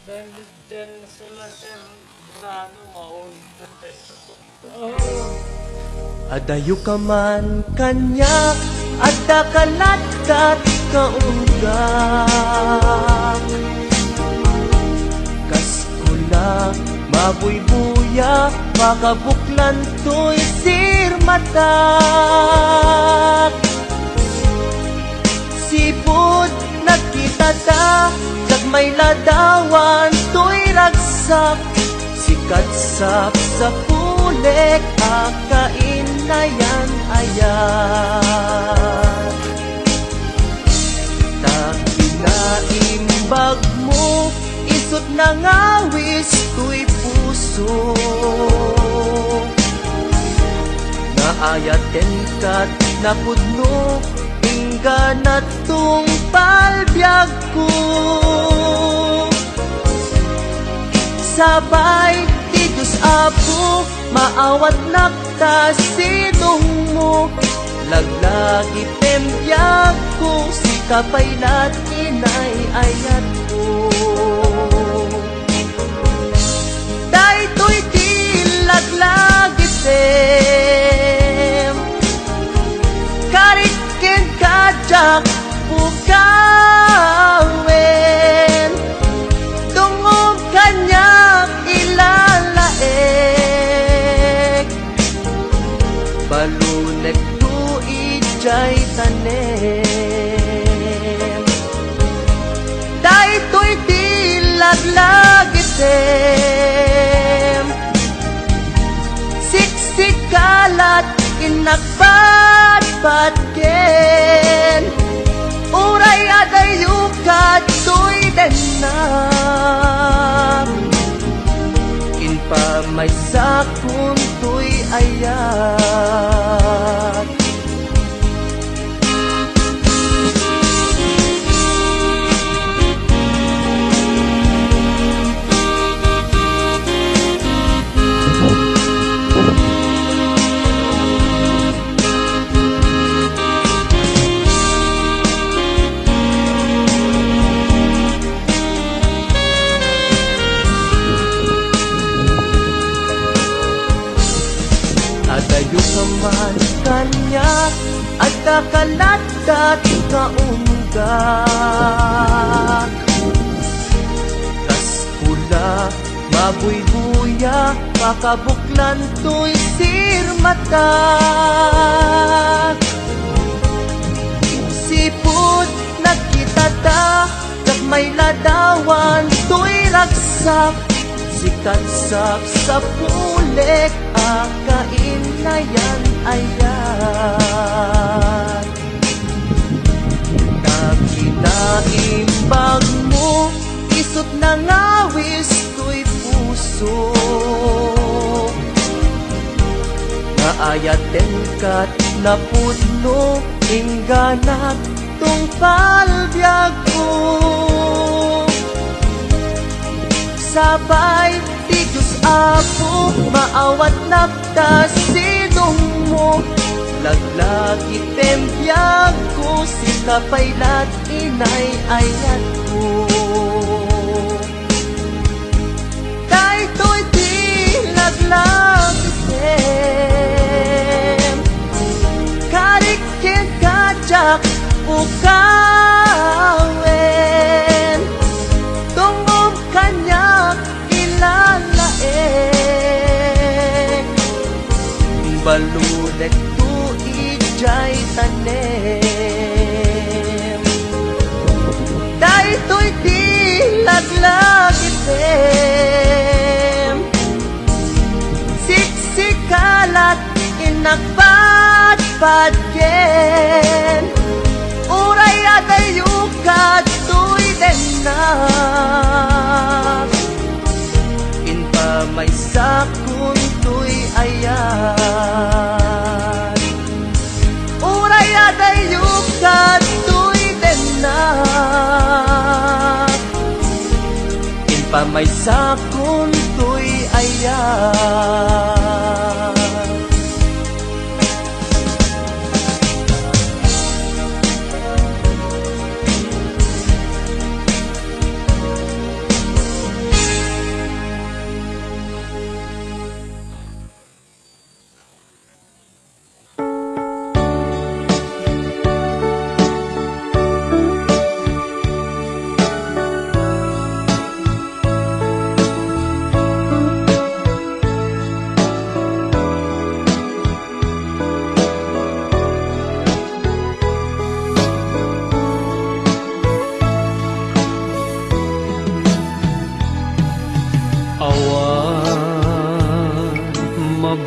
Dahil sila sir, na mauna. Adayo ka man kanya, adda kalatkat kaunggak. Kaskula, mabuybuya, makabuklan to'y sirmatak. Sipod, nagkita ta, may ladawan to'y ragsak. Sikatsap sa pulik, akain na yan ayan. Takinaimbag mo, isot na ngawis to'y puso. Naayaten kat napudno, ingga na tong palbyag ko. Sabay, di Diyos Apo, maawat nakta sinong mo. Laglagi pembiyag ko, si kapaylat inay ayat ko. Dahito'y di laglagi tem, karikin kajak bukawin. Tungog kanya ilalaek, balunek tu ijay tanem. Dahito'y di laglagitem, siksikalat inagpadpadken. Uray adayukat to'y denam, inpa may sakun to'y ayat. Adayo ka man kanya, at kakalatat kaunggak. Kaskula, mabuybuya, makabuklan to'y sirmatak. Sipod, nagkita ta, may ladawan to'y ragsak. Sikatsap sa pulik, akain na yan ayan. Nakinaimbag mo, isot na ngawis to'y puso. Naayaten kat napudno, ingganat tong palbyag ko. Sabay, di Diyos Apo, maawat nakta sinong mo. Laglagi pembiyag ko, si kapaylat inay ayat ko. Dahito'y di laglagi tem, karikin kajak bukawin. Tungog kanya ilalaek, balunek tu ijay tanem. Dahito'y di laglagi tem, siksikalat inagpadpadken. Uray adayukat to'y denam, inpa may sakun to'y ayan. Uray adayukat to'y denam, inpa may sakun to'y ayan.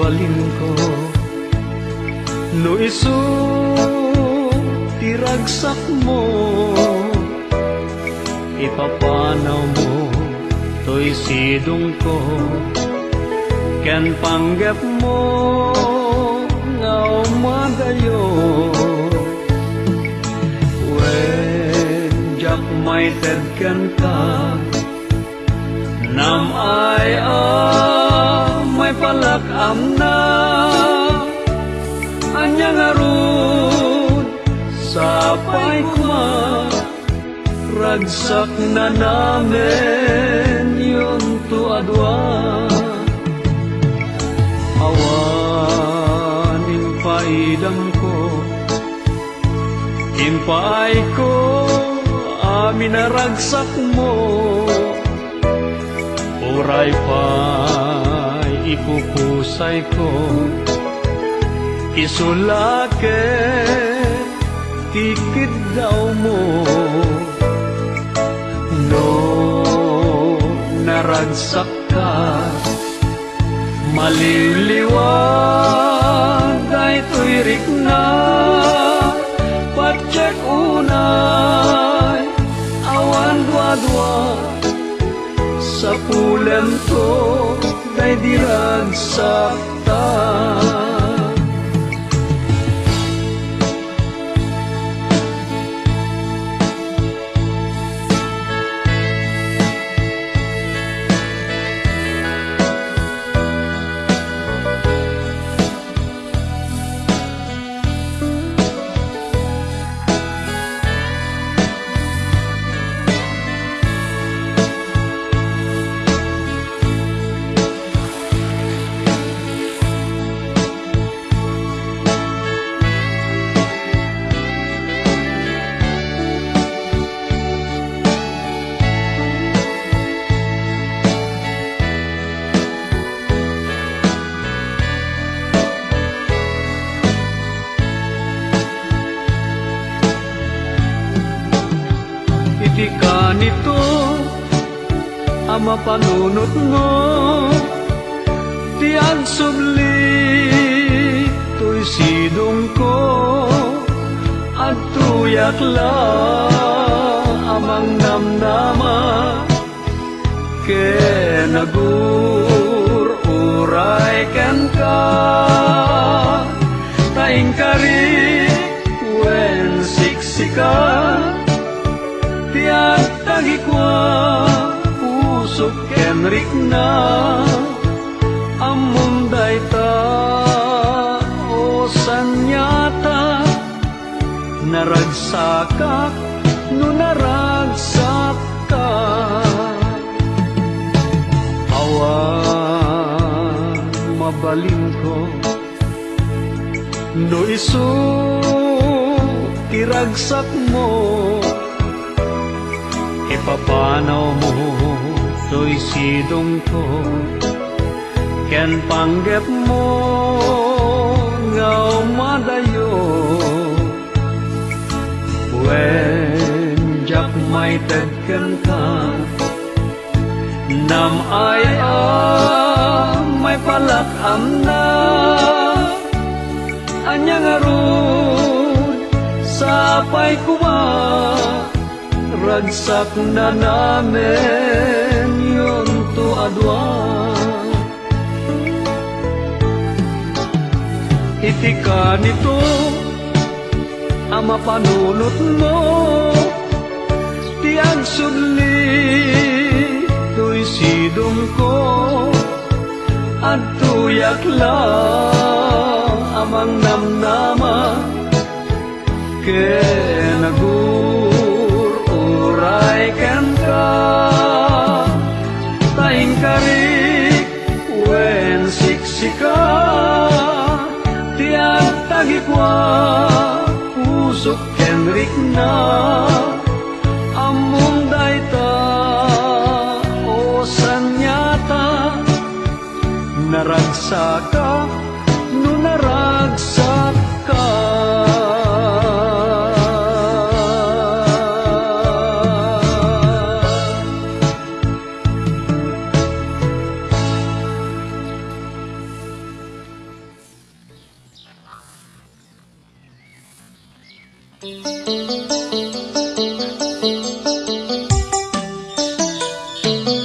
mabalin ko no isu tiragsak mo ipapanaw mo to'y sidong ko ken panggap mo nga umadayo when jak may tedken ka nam ay may palakam na anyang arun sapay kuma ragsak na namin yun to adwa awan impaidam ko impay ko amin na ragsak mo oray pa'y ipupusay ko isulake tikid daw mo no naragsak ka maliliwag ay tuirik na patsek unay awan dua-dua sa pulem to day diragsak ta ka nito ang mapanunot mo tiyan subli to'y sidong ko at tuyak la amang namnama ke nagur uray ken ka taing kari wen siksika tiyak tagikwa usok kenrik na amunday ta o sanyata naragsakak no naragsak ka awan mabalin ko no isu tiragsak mo ipapanaw mo to'y sidong ko ken panggap mo nga umadayo when jak may tedken ka nam ay may palakam na anyang arun sapay kuma ragsak na namin yun to adwa itika nito ang mapanunot mo tiyang sudli to'y sidong ko at tuyak lang amang namnama ke nagur uray ken ka taing karik wen siksika tiyak tagikwa pusok kenrik na among dayta o sanyata naragsaka no naragsak ka Thank